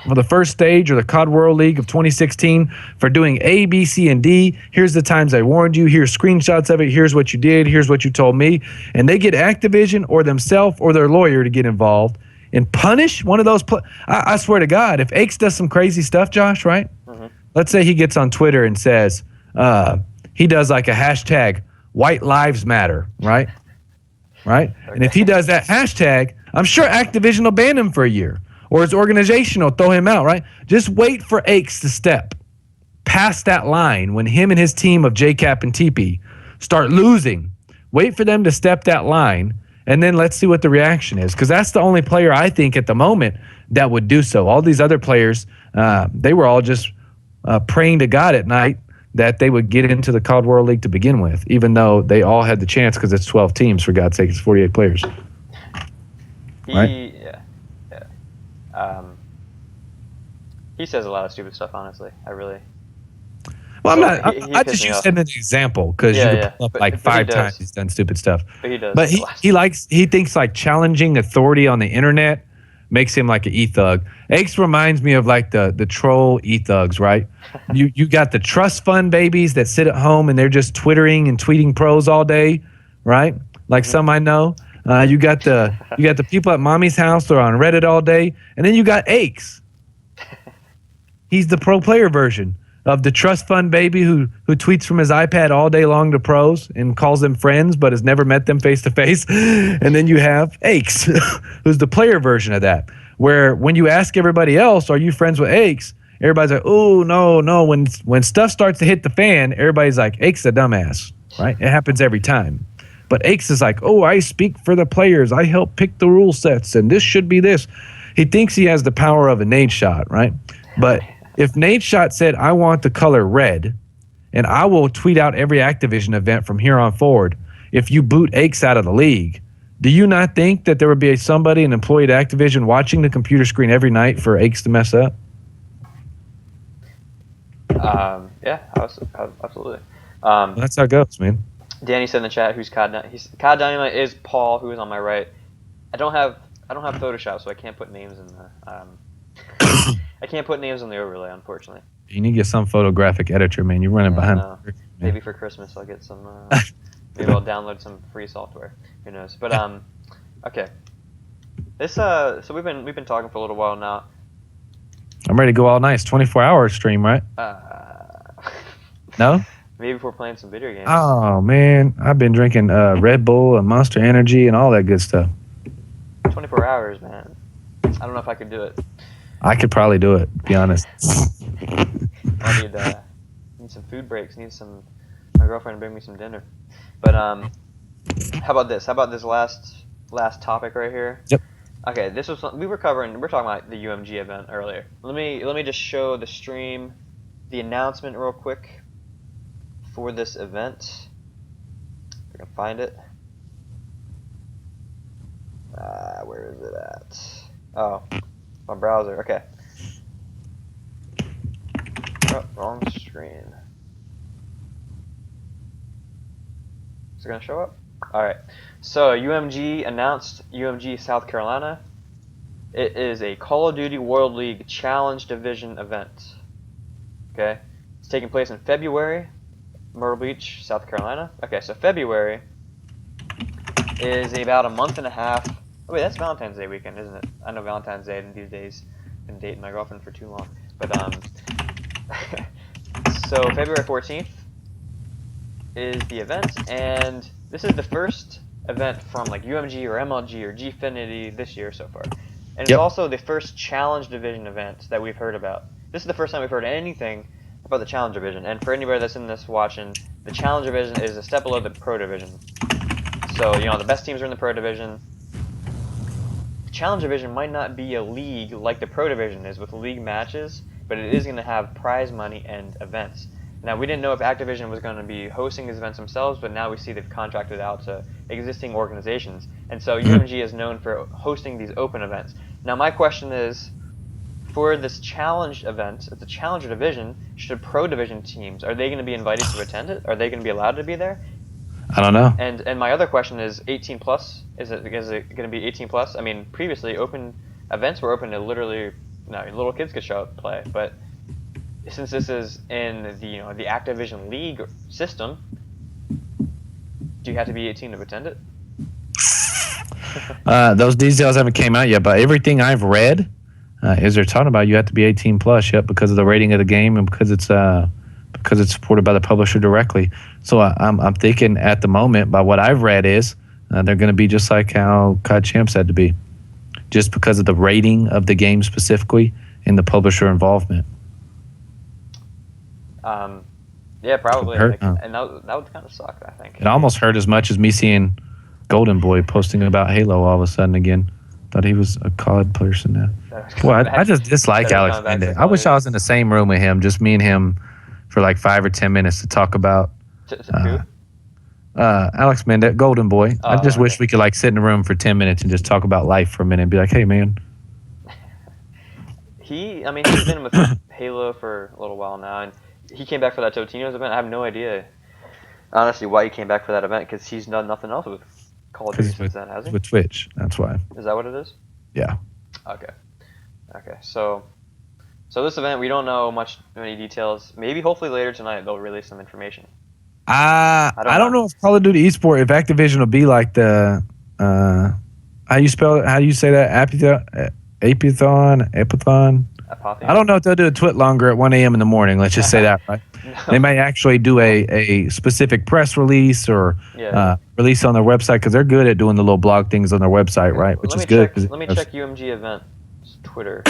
for the first stage or the COD World League of 2016 for doing A, B, C, and D. Here's the times I warned you. Here's screenshots of it. Here's what you did. Here's what you told me. And they get Activision or themselves or their lawyer to get involved and punish one of those. I swear to God, if Aches does some crazy stuff, Josh, right? Mm-hmm. Let's say he gets on Twitter and says he does like a hashtag White Lives Matter, right? Right? Okay. And if he does that hashtag, I'm sure Activision will ban him for a year. Or his organization will throw him out, right? Just wait for Aches to step past that line when him and his team of JCap and TP start losing. Wait for them to step that line, and then let's see what the reaction is. Because that's the only player I think at the moment that would do so. All these other players, they were all just praying to God at night that they would get into the COD World League to begin with, even though they all had the chance because it's 12 teams, for God's sake, it's 48 players. Right? He says a lot of stupid stuff, honestly. I really... Well, I'm not... I just use him as an example because you can pull up like 5 times he's done stupid stuff. But he does. But he thinks like challenging authority on the internet makes him like an e-thug. Aches reminds me of like the troll e-thugs, right? You got the trust fund babies that sit at home and they're just twittering and tweeting pros all day, right? Like some I know. You got the people at mommy's house that are on Reddit all day, and then you got Aches. He's the pro player version of the trust fund baby who tweets from his iPad all day long to pros and calls them friends but has never met them face to face. And then you have Aches, who's the player version of that, where when you ask everybody else, are you friends with Aches? Everybody's like, oh, no. When stuff starts to hit the fan, everybody's like, Aches a dumbass, right? It happens every time. But Aches is like, oh, I speak for the players. I help pick the rule sets, and this should be this. He thinks he has the power of a nade shot, right? But if Nade Shot said, I want the color red, and I will tweet out every Activision event from here on forward, if you boot Aches out of the league, do you not think that there would be somebody, an employee at Activision, watching the computer screen every night for Aches to mess up? Yeah, absolutely. That's how it goes, man. Danny said in the chat, who's COD Dynamite? COD Dynamite is Paul, who is on my right. I don't have I don't have Photoshop, so I can't put names in the I can't put names on the overlay, unfortunately. You need to get some photographic editor, man. You're running Yeah, behind. no. Maybe for Christmas I'll get some. Maybe I'll download some free software. Who knows? But okay. This so we've been talking for a little while now. I'm ready to go all night. It's 24-hour stream, right? No? Maybe if we're playing some video games. Oh man, I've been drinking Red Bull and Monster Energy and all that good stuff. 24 hours, man. I don't know if I could do it. I could probably do it, to be honest. I need some food breaks. Need my girlfriend to bring me some dinner. But how about this? How about this last topic right here? Yep. Okay, this was we were talking about the UMG event earlier. Let me just show the stream, the announcement real quick for this event. If I can find it. Where is it at? Oh, my browser. Okay. Oh, wrong screen. Is it gonna show up? All right. So UMG announced UMG South Carolina. It is a Call of Duty World League Challenge Division event. Okay, it's taking place in February, Myrtle Beach, South Carolina. Okay, so February is about a month and a half. Oh wait, that's Valentine's Day weekend, isn't it? I know Valentine's Day these days. Been dating my girlfriend for too long, but so February 14th is the event, and this is the first event from like UMG or MLG or Gfinity this year so far. And it's also the first Challenge Division event that we've heard about. This is the first time we've heard anything about the Challenge Division. And for anybody that's in this watching, the Challenge Division is a step below the Pro Division. So, the best teams are in the Pro Division. The Challenge Division might not be a league like the Pro Division is with league matches, but it is going to have prize money and events. Now, we didn't know if Activision was going to be hosting these events themselves, but now we see they've contracted out to existing organizations. And so UMG is known for hosting these open events. Now, my question is, for this challenge event, it's a challenger division, should Pro Division teams, are they going to be invited to attend it? Are they going to be allowed to be there? I don't know. And my other question is 18 plus? Is it going to be 18 plus? I mean, previously, open events were open to literally, little kids could show up and play, but since this is in the Activision League system, do you have to be 18 to attend it? Those details haven't came out yet, but everything I've read is they're talking about you have to be 18 plus, because of the rating of the game and because it's supported by the publisher directly. So I'm thinking at the moment, by what I've read, is they're going to be just like how COD Champs had to be, just because of the rating of the game specifically and the publisher involvement. Yeah, probably. And that would kind of suck, I think. It almost hurt as much as me seeing Golden Boy posting about Halo all of a sudden again. Thought he was a COD person now. Boy, I just dislike Alex Mendez. I wish I was in the same room with him, just me and him, for like 5 or 10 minutes to talk about Alex Mendez, Golden Boy. I just wish we could sit in a room for 10 minutes and just talk about life for a minute and be like, hey, man. He's been with Halo for a little while now, and he came back for that Totino's event. I have no idea, honestly, why he came back for that event, because he's done nothing else with Call of Duty since then, has he? With Twitch, that's why. Is that what it is? Yeah. Okay. So this event, we don't know many details. Maybe, hopefully, later tonight they'll release some information. I don't know if Call of Duty eSport, if Activision will be like the how you spell it? How do you say that? Apithon. I don't know if they'll do a twit longer at 1 a.m. in the morning. Let's just say that, right? No. They may actually do a specific press release or release on their website, because they're good at doing the little blog things on their website, right? Which is good. Let me check UMG event Twitter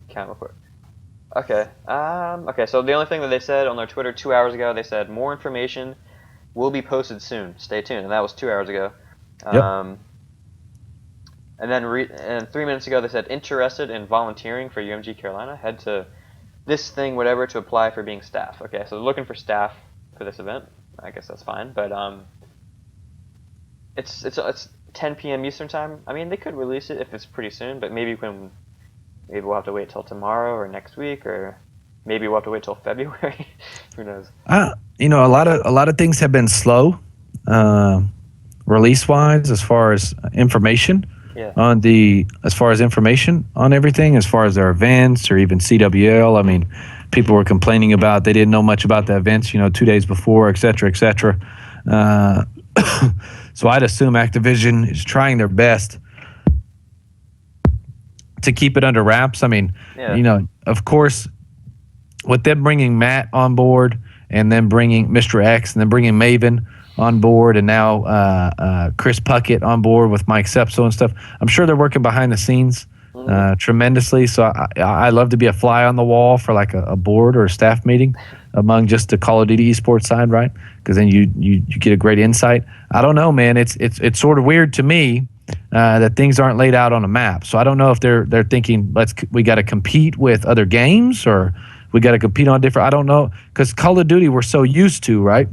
account real quick. Okay. Okay. So the only thing that they said on their Twitter 2 hours ago, they said more information will be posted soon. Stay tuned, and that was 2 hours ago. Yep. And then 3 minutes ago, they said interested in volunteering for UMG Carolina. Head to this thing, whatever, to apply for being staff. Okay, so they're looking for staff for this event. I guess that's fine, but it's 10 p.m. Eastern time. I mean, they could release it if it's pretty soon, but maybe we'll have to wait till tomorrow or next week, or maybe we'll have to wait till February. Who knows? A lot of things have been slow, release-wise, as far as information. Yeah. on as far as information on everything, as far as their events or even CWL. I mean, people were complaining about they didn't know much about the events, 2 days before, et cetera, et cetera. So I'd assume Activision is trying their best to keep it under wraps. I mean, of course, with them bringing Matt on board and then bringing Mr. X and then bringing Maven on board and now Chris Puckett on board with Mike Sepso and stuff, I'm sure they're working behind the scenes tremendously. So I love to be a fly on the wall for like a board or a staff meeting among just the Call of Duty esports side, right? Because then you get a great insight. I don't know, man. It's sort of weird to me that things aren't laid out on a map. So I don't know if they're thinking we got to compete with other games or we got to compete on different. I don't know, because Call of Duty we're so used to, right?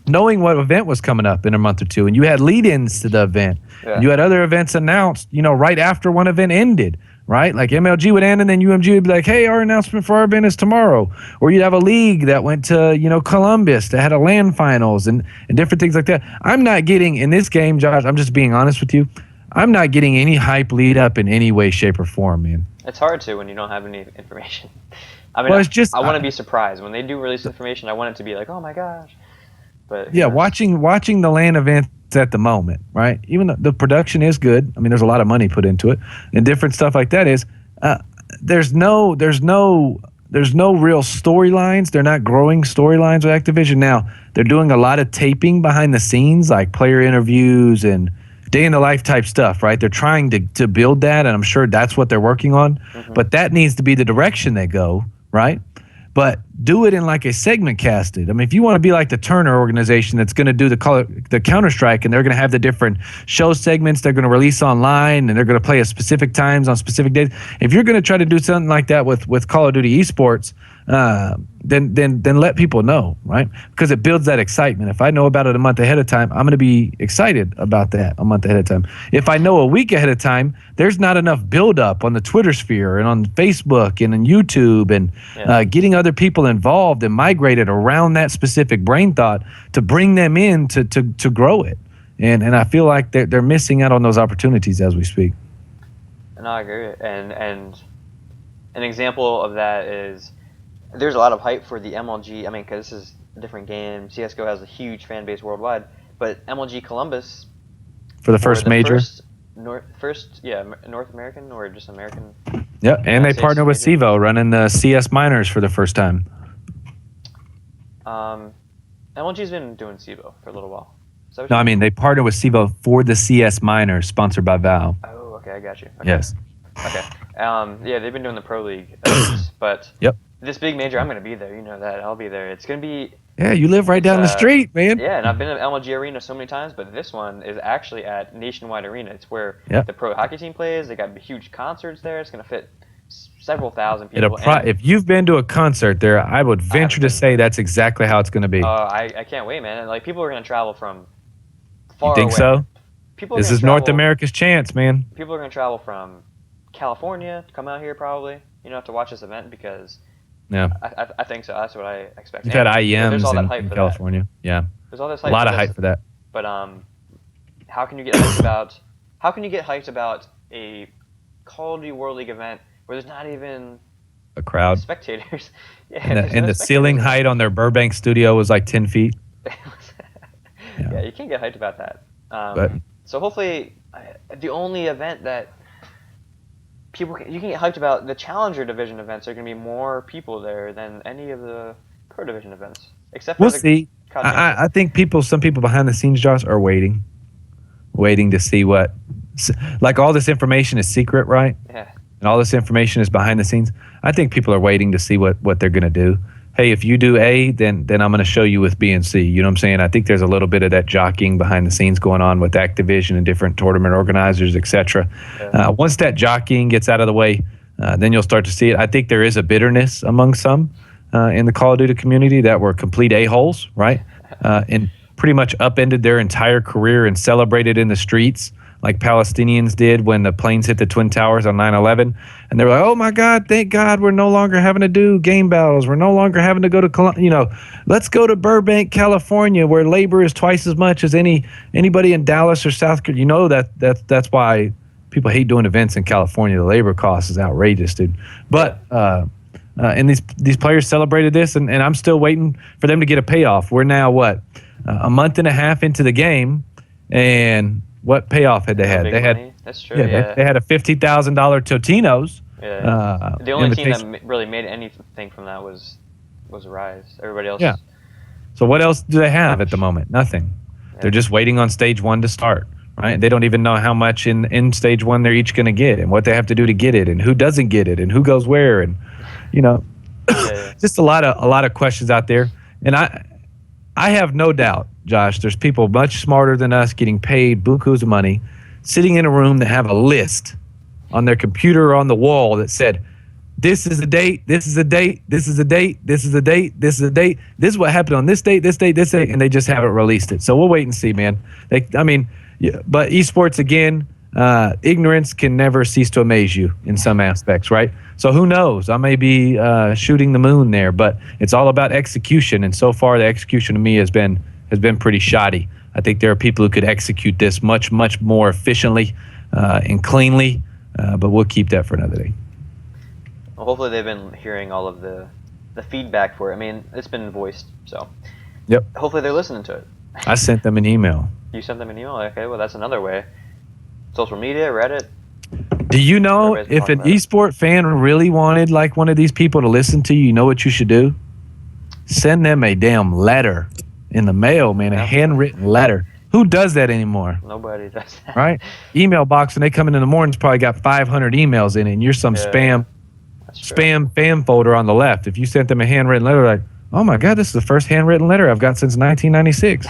Knowing what event was coming up in a month or two, and you had lead-ins to the event. Yeah. You had other events announced, right after one event ended, right? Like MLG would end, and then UMG would be like, "Hey, our announcement for our event is tomorrow." Or you'd have a league that went to, Columbus that had a LAN finals and different things like that. I'm not getting in this game, Josh. I'm just being honest with you. I'm not getting any hype lead up in any way, shape, or form, man. It's hard to when you don't have any information. I mean, I want to be surprised when they do release information. I want it to be like, "Oh my gosh." But yeah, watching the LAN events at the moment, right? Even though the production is good. I mean, there's a lot of money put into it, and different stuff like that. There's no real storylines. They're not growing storylines with Activision now. They're doing a lot of taping behind the scenes, like player interviews and day in the life type stuff, right? They're trying to build that, and I'm sure that's what they're working on. Mm-hmm. But that needs to be the direction they go, right? But do it in like a segment casted. I mean, if you want to be like the Turner organization that's going to do the Counter-Strike, and they're going to have the different show segments they're going to release online, and they're going to play at specific times on specific days. If you're going to try to do something like that with Call of Duty esports, then let people know, right? Because it builds that excitement. If I know about it a month ahead of time, I'm going to be excited about that a month ahead of time. If I know a week ahead of time, there's not enough build-up on the Twitter sphere and on Facebook and on YouTube and getting other people involved and migrated around that specific brain thought to bring them in to grow it. And I feel like they're missing out on those opportunities as we speak. And I agree. And an example of that is there's a lot of hype for the MLG. I mean, because this is a different game. CS:GO has a huge fan base worldwide, but MLG Columbus for the first major, North American or just American. Yeah, and they partner with Civo, running the CS Miners for the first time. MLG's been doing Civo for a little while. No, I mean they partner with Civo for the CS Miners, sponsored by Valve. Oh, okay, I got you. Okay. Yes. Okay. Yeah, they've been doing the Pro League, but yep. This big major, I'm going to be there. You know that. I'll be there. It's going to be... Yeah, you live right down the street, man. Yeah, and I've been at MLG Arena so many times, but this one is actually at Nationwide Arena. It's where the pro hockey team plays. They got huge concerts there. It's going to fit several thousand people. If you've been to a concert there, I would venture to say that's exactly how it's going to be. I can't wait, man. Like, people are going to travel from far away. You think so? This is North America's chance, man. People are going to travel from California to come out here probably, to watch this event because... Yeah, I think so. That's what I expect. You've had IEMs in California. That. Yeah, there's all this hype. A lot of hype for that. But how can you get hyped about? How can you get hyped about a Call of Duty World League event where there's not even a crowd, spectators? Yeah, and the ceiling height on their Burbank studio was like 10 feet. Yeah, you can't get hyped about that. So hopefully, the only event that you can get hyped about, the Challenger Division events are going to be more people there than any of the Pro Division events. Except for we'll see. I think some people behind the scenes, Josh, are waiting to see what, like all this information is secret, right? Yeah. And all this information is behind the scenes. I think people are waiting to see what they're going to do. Hey, if you do A, then I'm going to show you with B and C. You know what I'm saying? I think there's a little bit of that jockeying behind the scenes going on with Activision and different tournament organizers, etc. Yeah. Once that jockeying gets out of the way, then you'll start to see it. I think there is a bitterness among some in the Call of Duty community that were complete a-holes, right? And pretty much upended their entire career and celebrated in the streets like Palestinians did when the planes hit the Twin Towers on 9/11. And they were like, oh, my God, thank God we're no longer having to do game battles. We're no longer having to go to, let's go to Burbank, California, where labor is twice as much as anybody in Dallas or South Carolina. That's why people hate doing events in California. The labor cost is outrageous, dude. But and these players celebrated this, and I'm still waiting for them to get a payoff. We're now, a month and a half into the game, and what payoff had they had? Big They had money. That's true. Yeah. they had a $50,000 Totino's. Yeah. The only team invitation. that really made anything from that was Rise. Everybody else. Yeah. So what else do they have at the moment? Nothing. Yeah. They're just waiting on stage one to start. Right? They don't even know how much in stage one they're each going to get, and what they have to do to get it, and who doesn't get it, and who goes where, and just a lot of questions out there. And I have no doubt, Josh, there's people much smarter than us getting paid bukus of money, sitting in a room that have a list on their computer or on the wall that said, this is a date, this is a date, this is a date, this is a date, this is a date, this is what happened on this date, this date, this date, and they just haven't released it. So we'll wait and see, man. But esports, again, ignorance can never cease to amaze you in some aspects, right? So who knows? I may be shooting the moon there, but it's all about execution. And so far, the execution to me has been pretty shoddy. I think there are people who could execute this much, much more efficiently and cleanly, but we'll keep that for another day. Well, hopefully they've been hearing all of the feedback for it. I mean, it's been voiced, so Yep. hopefully they're listening to it. I sent them an email. You sent them an email? Okay, well, that's another way. Social media, Reddit. Do you know if an esport fan really wanted like one of these people to listen to you, you know what you should do? Send them a damn letter in the mail, man, a handwritten letter. Who does that anymore? Nobody does that. Right? Email box, and they come in the morning, it's probably got 500 emails in it, and you're some spam folder on the left. If you sent them a handwritten letter, like, oh my God, this is the first handwritten letter I've got since 1996.